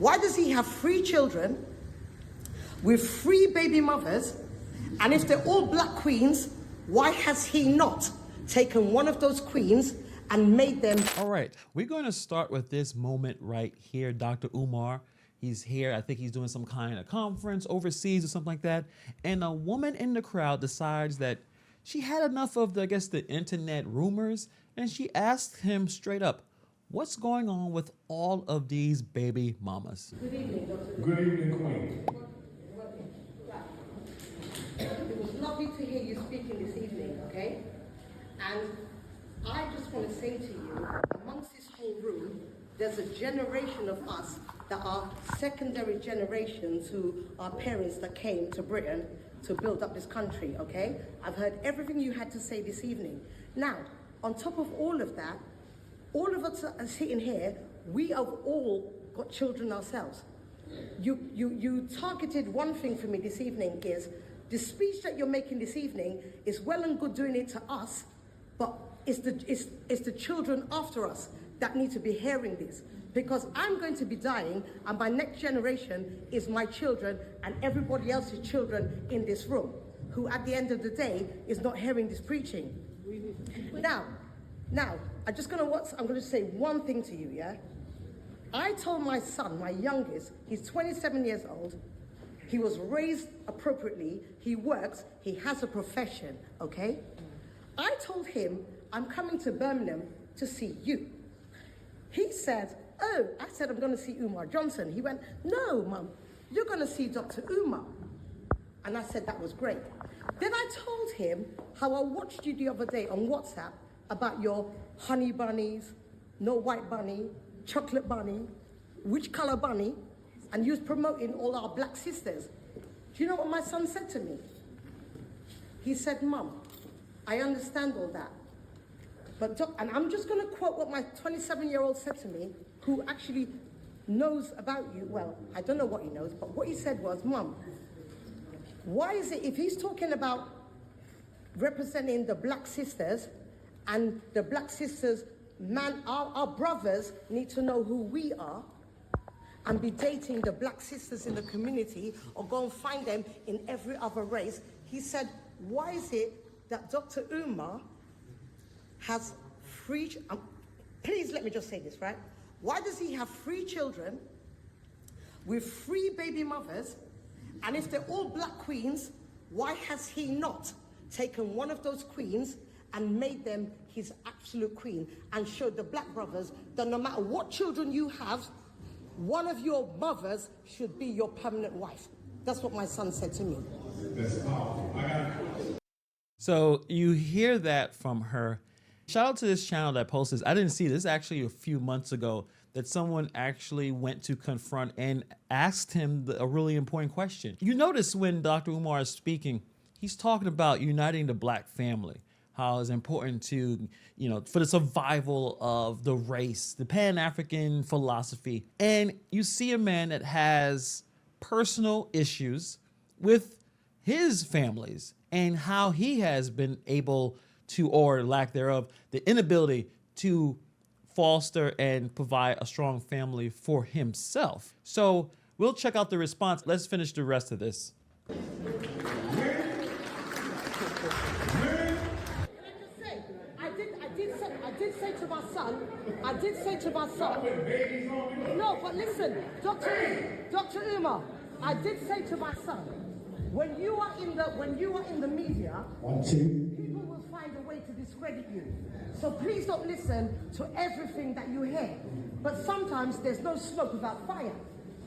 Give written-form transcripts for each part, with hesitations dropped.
Why does he have 3 children with 3 baby mothers? And if they're all black queens, why has he not taken one of those queens and made them? All right, we're going to start with this moment right here. Dr. Umar, he's here. I think he's doing some kind of conference overseas or something like that. And a woman in the crowd decides that she had enough of the, I guess, the internet rumors. And she asked him straight up, what's going on with all of these baby mamas? Good evening, Dr. Good evening, Queen. It was lovely to hear you speaking this evening, okay? And I just want to say to you, amongst this whole room, there's a generation of us that are secondary generations who are parents that came to Britain to build up this country, okay? I've heard everything you had to say this evening. Now, on top of all of that, all of us are sitting here, we have all got children ourselves. You targeted one thing for me this evening is, the speech that you're making this evening is well and good doing it to us, but it's the children after us that need to be hearing this. Because I'm going to be dying, and my next generation is my children and everybody else's children in this room, who at the end of the day is not hearing this preaching. Now, I'm going to say one thing to you, yeah? I told my son, my youngest, he's 27 years old, he was raised appropriately, he works, he has a profession, okay? I told him, I'm coming to Birmingham to see you. He said, oh, I said, I'm going to see Umar Johnson. He went, no, Mum, you're going to see Dr. Umar. And I said, that was great. Then I told him how I watched you the other day on WhatsApp about your honey bunnies, no white bunny, chocolate bunny, which color bunny, and you was promoting all our black sisters. Do you know what my son said to me? He said, Mum, I understand all that. But and I'm just going to quote what my 27-year-old said to me, who actually knows about you. Well, I don't know what he knows, but what he said was, Mum, why is it if he's talking about representing the black sisters, and the black sisters, man, our brothers need to know who we are, and be dating the black sisters in the community, or go and find them in every other race. He said, why is it that Dr. Umar has 3, please let me just say this, right? Why does he have 3 children with 3 baby mothers? And if they're all black queens, why has he not taken one of those queens and made them his absolute queen, and showed the black brothers that no matter what children you have, one of your mothers should be your permanent wife? That's what my son said to me. That's powerful. So you hear that from her. Shout out to this channel that posted this. I didn't see this actually a few months ago, that someone actually went to confront and asked him a really important question. You notice when Dr. Umar is speaking, he's talking about uniting the black family, how it's important to, for the survival of the race, the Pan-African philosophy. And you see a man that has personal issues with his families and how he has been able to, or lack thereof, the inability to foster and provide a strong family for himself. So we'll check out the response. Let's finish the rest of this. I did say to my son, no, but listen, Dr. Umar, I did say to my son, when you are in the media, people will find a way to discredit you. So please don't listen to everything that you hear. But sometimes there's no smoke without fire.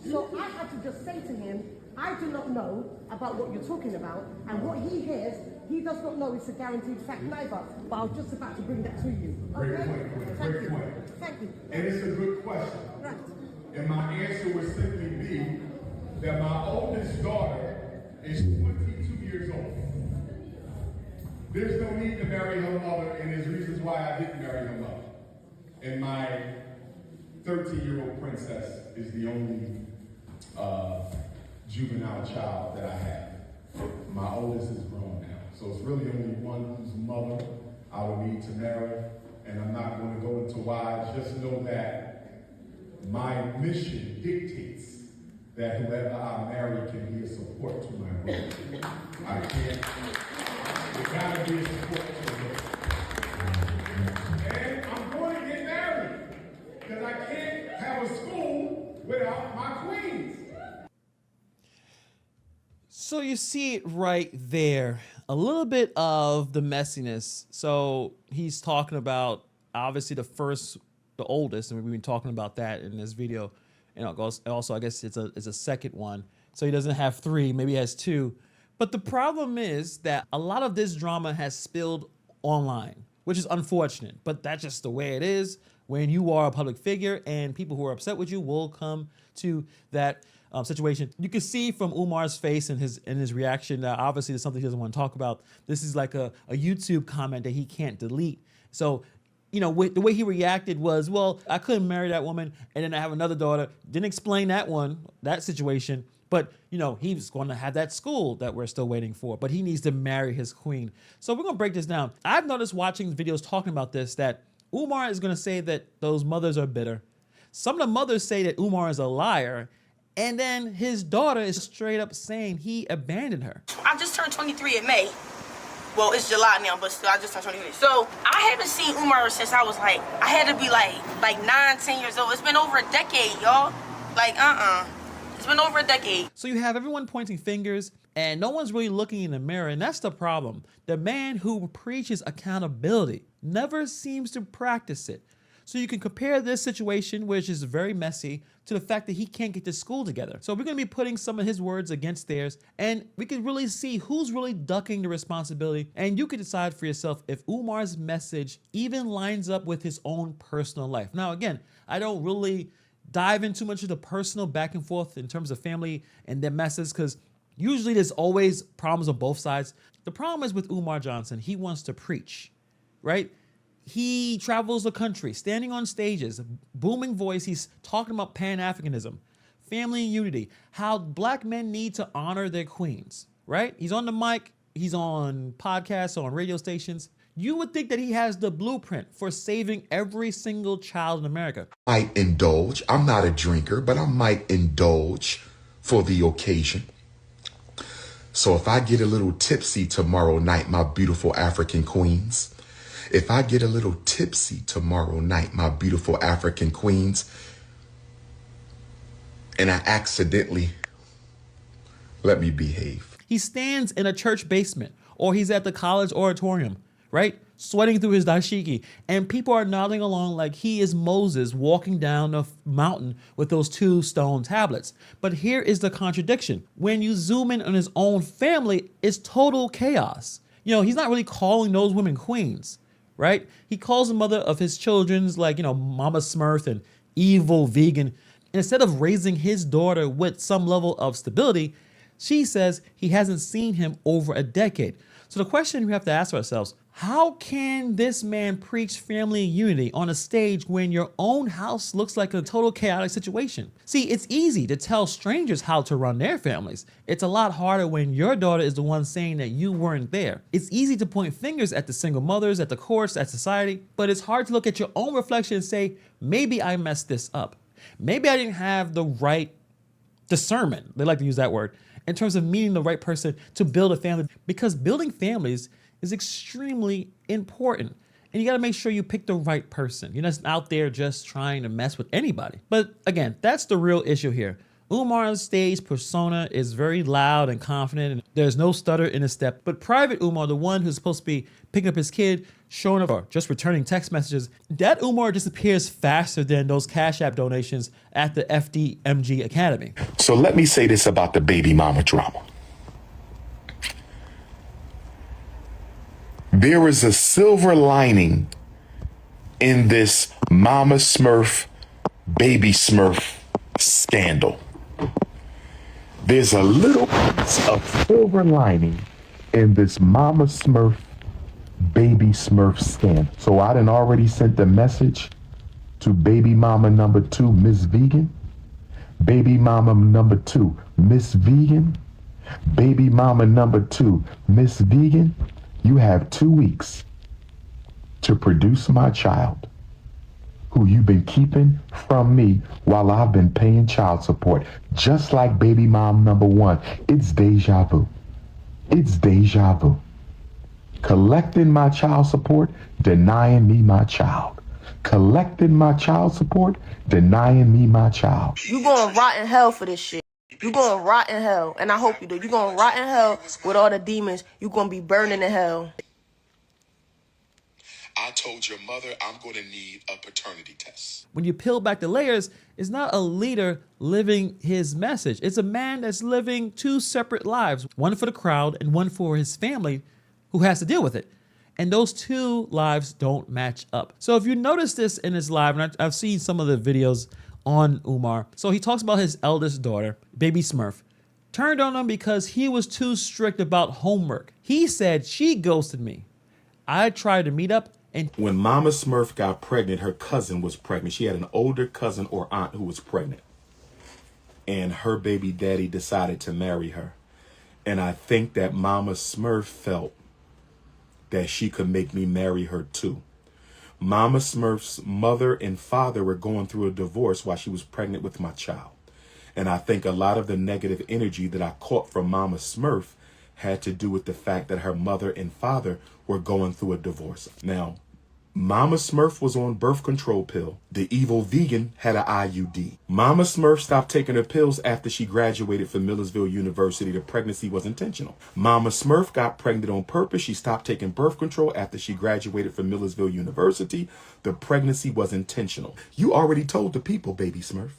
So I had to just say to him, I do not know about what you're talking about, and what he hears, he does not know it's a guaranteed fact neither. But I was just about to bring that to you. Okay? Great point. Thank you. And it's a good question. Right. And my answer would simply be that my oldest daughter is 22 years old. There's no need to marry her mother, and there's reasons why I didn't marry her mother. And my 13-year-old princess is the only juvenile child that I have. My oldest is grown now. So it's really only one whose mother I would need to marry. And I'm not going to go into why. Just know that my mission dictates that whoever I marry can be a support to my wife. I can't. It gotta be a support to her. And I'm going to get married because I can't have a school without my queens. So you see it right there, a little bit of the messiness. So he's talking about obviously the oldest, and we've been talking about that in this video. And also, I guess it's a second one. So he doesn't have three, maybe he has two. But the problem is that a lot of this drama has spilled online, which is unfortunate, but that's just the way it is when you are a public figure, and people who are upset with you will come to that situation. You can see from Umar's face and his reaction that obviously there's something he doesn't want to talk about. This is like a YouTube comment that he can't delete. So, you know, the way he reacted was, well, I couldn't marry that woman, and then I have another daughter. Didn't explain that situation. But, you know, he's going to have that school that we're still waiting for, but he needs to marry his queen. So we're going to break this down. I've noticed watching videos talking about this that Umar is going to say that those mothers are bitter. Some of the mothers say that Umar is a liar, and then his daughter is straight up saying he abandoned her. I just turned 23 in May. Well, it's July now, but still, I just turned 23. So I haven't seen Umar since I was I had to be like 9, 10 years old. It's been over a decade, y'all. It's been over a decade. So you have everyone pointing fingers, and no one's really looking in the mirror, and that's the problem. The man who preaches accountability never seems to practice it. So you can compare this situation, which is very messy, to the fact that he can't get the school together. So we're going to be putting some of his words against theirs, and we can really see who's really ducking the responsibility, and you can decide for yourself if Umar's message even lines up with his own personal life. Now, again, I don't really dive into much of the personal back and forth in terms of family and their messes, because usually there's always problems on both sides. The problem is with Umar Johnson, he wants to preach, right? He travels the country, standing on stages, booming voice. He's talking about Pan-Africanism, family and unity, how black men need to honor their queens, right? He's on the mic, he's on podcasts, on radio stations. You would think that he has the blueprint for saving every single child in America. I might indulge. I'm not a drinker, but I might indulge for the occasion. So if I get a little tipsy tomorrow night, my beautiful African queens, if I get a little tipsy tomorrow night, my beautiful African queens, and I accidentally, let me behave. He stands in a church basement, or he's at the college auditorium, right? Sweating through his dashiki, and people are nodding along like he is Moses walking down the mountain with those 2 stone tablets. But here is the contradiction. When you zoom in on his own family, it's total chaos. You know, he's not really calling those women queens, right? He calls the mother of his children's Mama Smurf and evil vegan. And instead of raising his daughter with some level of stability, she says he hasn't seen him over a decade. So the question we have to ask ourselves, how can this man preach family unity on a stage when your own house looks like a total chaotic situation? See, it's easy to tell strangers how to run their families. It's a lot harder when your daughter is the one saying that you weren't there. It's easy to point fingers at the single mothers, at the courts, at society, but it's hard to look at your own reflection and say, maybe I messed this up. Maybe I didn't have the right discernment, they like to use that word, in terms of meeting the right person to build a family, because building families is extremely important. And you got to make sure you pick the right person. You're not out there just trying to mess with anybody. But again, that's the real issue here. Umar's stage persona is very loud and confident, and there's no stutter in his step. But private Umar, the one who's supposed to be picking up his kid, showing up, or just returning text messages, that Umar disappears faster than those Cash App donations at the FDMG Academy. So let me say this about the baby mama drama. There is a silver lining in this Mama Smurf, Baby Smurf scandal. There's a little piece of silver lining in this Mama Smurf, Baby Smurf scandal. So I done already sent the message to baby mama number 2, Miss Vegan. Baby mama number 2, Miss Vegan. Baby mama number 2, Miss Vegan. You have 2 weeks to produce my child, who you've been keeping from me while I've been paying child support. Just like baby mom number one. It's deja vu. It's deja vu. Collecting my child support, denying me my child. Collecting my child support, denying me my child. You gonna rot in hell for this shit. You gonna rot in hell, and I hope you do. You gonna rot in hell with all the demons. You gonna be burning in hell. I told your mother I'm going to need a paternity test. When you peel back the layers, it's not a leader living his message. It's a man that's living two separate lives, one for the crowd and one for his family who has to deal with it. And those two lives don't match up. So if you notice this in his live, and I've seen some of the videos on Umar. So he talks about his eldest daughter, baby Smurf, turned on him because he was too strict about homework. He said she ghosted me. I tried to meet up. And when Mama Smurf got pregnant, her cousin was pregnant. She had an older cousin or aunt who was pregnant. And her baby daddy decided to marry her. And I think that Mama Smurf felt that she could make me marry her too. Mama Smurf's mother and father were going through a divorce while she was pregnant with my child. And I think a lot of the negative energy that I caught from Mama Smurf had to do with the fact that her mother and father were going through a divorce. Now, Mama Smurf was on birth control pill. The evil vegan had an IUD. Mama Smurf stopped taking her pills after she graduated from Millersville University. The pregnancy was intentional. Mama Smurf got pregnant on purpose. She stopped taking birth control after she graduated from Millersville University. The pregnancy was intentional. You already told the people, baby Smurf.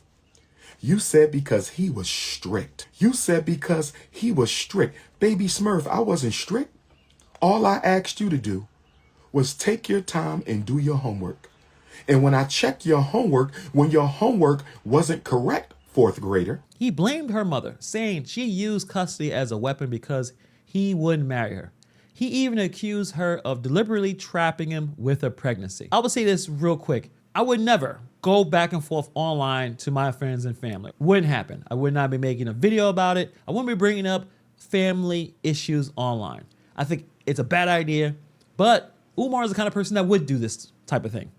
You said because he was strict. You said because he was strict. Baby Smurf, I wasn't strict. All I asked you to do was take your time and do your homework. And when I checked your homework, when your homework wasn't correct, fourth grader. He blamed her mother, saying she used custody as a weapon because he wouldn't marry her. He even accused her of deliberately trapping him with a pregnancy. I will say this real quick. I would never go back and forth online to my friends and family. Wouldn't happen. I would not be making a video about it. I wouldn't be bringing up family issues online. I think it's a bad idea, but Umar is the kind of person that would do this type of thing.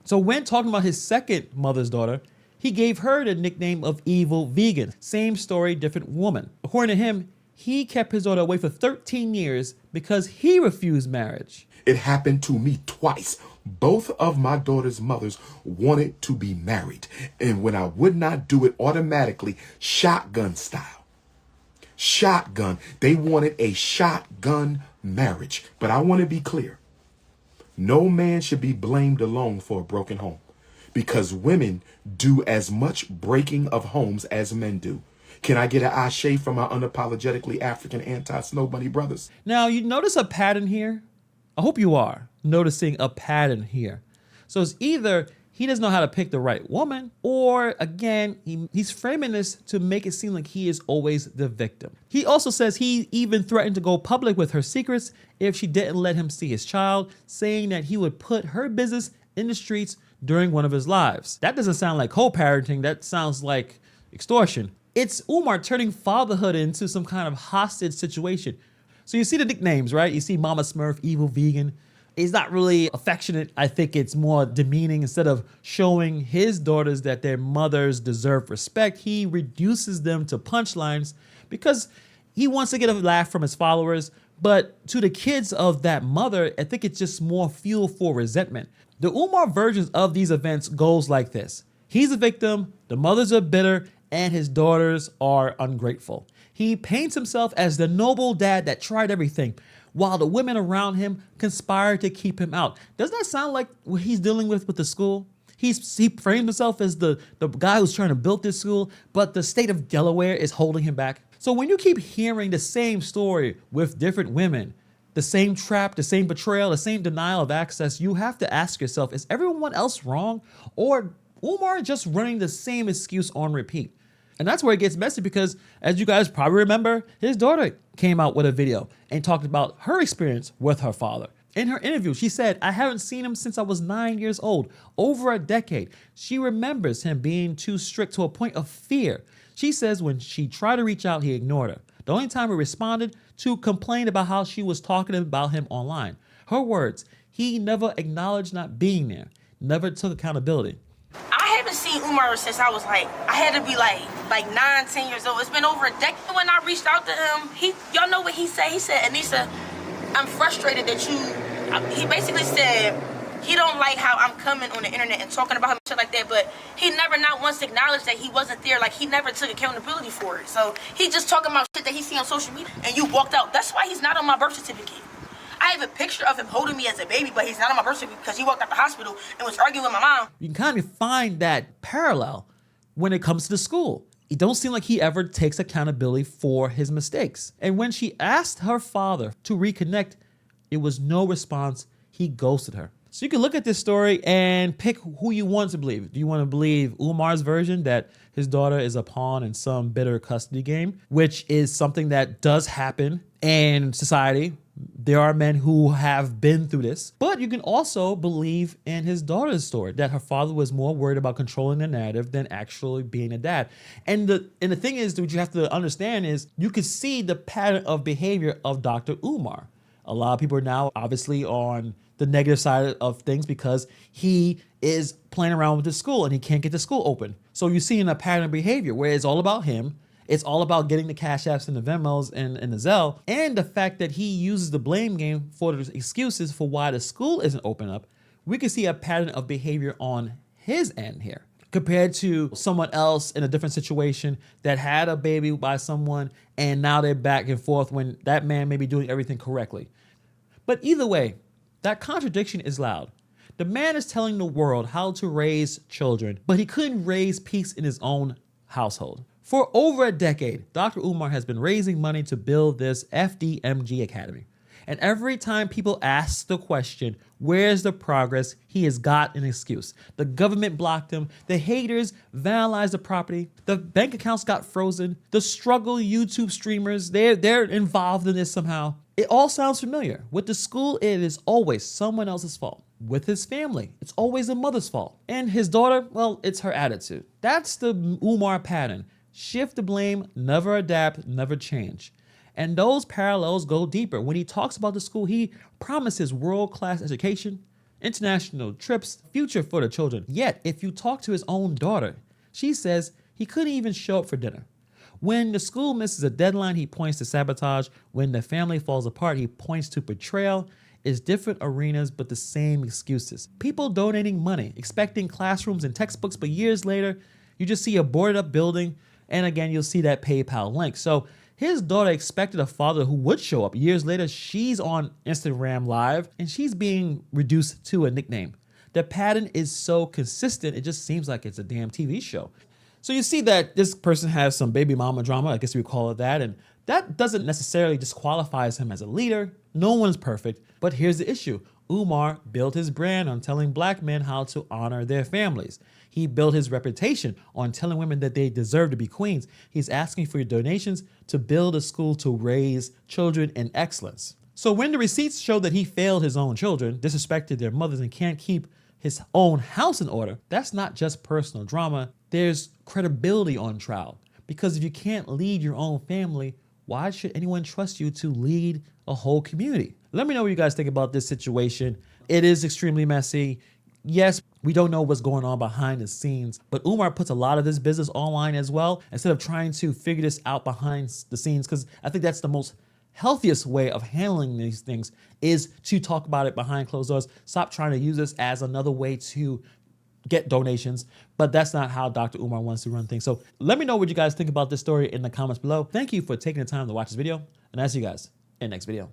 So when talking about his second mother's daughter, he gave her the nickname of Evil Vegan. Same story, different woman. According to him, he kept his daughter away for 13 years because he refused marriage. It happened to me twice. Both of my daughter's mothers wanted to be married. And when I would not do it automatically, shotgun style. Shotgun. They wanted a shotgun marriage. But I want to be clear. No man should be blamed alone for a broken home because women do as much breaking of homes as men do. Can I get an ashe from our unapologetically African anti-Snow Bunny brothers? Now, you notice a pattern here? I hope you are noticing a pattern here. So it's either he doesn't know how to pick the right woman, or again, he's framing this to make it seem like he is always the victim. He also says he even threatened to go public with her secrets if she didn't let him see his child, saying that he would put her business in the streets during one of his lives. That doesn't sound like co-parenting, that sounds like extortion. It's Umar turning fatherhood into some kind of hostage situation. So you see the nicknames, right? You see Mama Smurf, Evil Vegan. He's not really affectionate. I think it's more demeaning. Instead of showing his daughters that their mothers deserve respect, he reduces them to punchlines because he wants to get a laugh from his followers. But to the kids of that mother, I think it's just more fuel for resentment. The Umar versions of these events goes like this. He's a victim, the mothers are bitter, and his daughters are ungrateful. He paints himself as the noble dad that tried everything, while the women around him conspire to keep him out. Doesn't that sound like what he's dealing with the school? He frames himself as the guy who's trying to build this school, but the state of Delaware is holding him back. So when you keep hearing the same story with different women, the same trap, the same betrayal, the same denial of access, you have to ask yourself, is everyone else wrong? Or Umar just running the same excuse on repeat? And that's where it gets messy because, as you guys probably remember, his daughter came out with a video and talked about her experience with her father. In her interview, she said, "I haven't seen him since I was 9 years old, over a decade." She remembers him being too strict to a point of fear. She says when she tried to reach out, he ignored her. The only time he responded to complain about how she was talking about him online. Her words, he never acknowledged not being there, never took accountability. I haven't seen Umar since I was like, I had to be like 9, 10 years old. It's been over a decade. When I reached out to him, y'all know what he said? He said, Nisa, I'm frustrated that he basically said, he don't like how I'm coming on the internet and talking about him and shit like that, but he never not once acknowledged that he wasn't there. Like, he never took accountability for it. So he just talking about shit that he see on social media, and you walked out. That's why he's not on my birth certificate. I have a picture of him holding me as a baby, but he's not on my birth certificate because he walked out the hospital and was arguing with my mom. You can kind of find that parallel when it comes to the school. It don't seem like he ever takes accountability for his mistakes. And when she asked her father to reconnect, it was no response. He ghosted her. So you can look at this story and pick who you want to believe. Do you want to believe Umar's version that his daughter is a pawn in some bitter custody game, which is something that does happen in society? There are men who have been through this, but you can also believe in his daughter's story, that her father was more worried about controlling the narrative than actually being a dad. And the thing is, what you have to understand is you can see the pattern of behavior of Dr. Umar. A lot of people are now obviously on the negative side of things because he is playing around with the school and he can't get the school open. So you're seeing a pattern of behavior where it's all about him. It's all about getting the Cash Apps and the Venmos and the Zelle, and the fact that he uses the blame game for the excuses for why the school isn't open up. We can see a pattern of behavior on his end here compared to someone else in a different situation that had a baby by someone and now they're back and forth when that man may be doing everything correctly. But either way, that contradiction is loud. The man is telling the world how to raise children, but he couldn't raise peace in his own household. For over a decade, Dr. Umar has been raising money to build this FDMG Academy. And every time people ask the question, where's the progress, he has got an excuse. The government blocked him. The haters vandalized the property. The bank accounts got frozen. The struggle YouTube streamers, they're involved in this somehow. It all sounds familiar. With the school, it is always someone else's fault. With his family, it's always the mother's fault. And his daughter, well, it's her attitude. That's the Umar pattern. Shift the blame, never adapt, never change. And those parallels go deeper. When he talks about the school, he promises world-class education, international trips, future for the children. Yet, if you talk to his own daughter, she says he couldn't even show up for dinner. When the school misses a deadline, he points to sabotage. When the family falls apart, he points to betrayal. It's different arenas, but the same excuses. People donating money, expecting classrooms and textbooks, but years later, you just see a boarded up building, and again, you'll see that PayPal link. So his daughter expected a father who would show up. Years later, she's on Instagram Live, and she's being reduced to a nickname. The pattern is so consistent, it just seems like it's a damn TV show. So you see that this person has some baby mama drama, I guess we would call it that, and that doesn't necessarily disqualify him as a leader. No one's perfect, but here's the issue. Umar built his brand on telling black men how to honor their families. He built his reputation on telling women that they deserve to be queens. He's asking for your donations to build a school to raise children in excellence. So when the receipts show that he failed his own children, disrespected their mothers, and can't keep his own house in order, that's not just personal drama. There's credibility on trial. Because if you can't lead your own family, why should anyone trust you to lead a whole community? Let me know what you guys think about this situation. It is extremely messy. Yes, we don't know what's going on behind the scenes, but Umar puts a lot of this business online as well, instead of trying to figure this out behind the scenes, because I think that's the most healthiest way of handling these things, is to talk about it behind closed doors. Stop trying to use this as another way to get donations, but that's not how Dr. Umar wants to run things. So let me know what you guys think about this story in the comments below. Thank you for taking the time to watch this video, and I'll see you guys in the next video.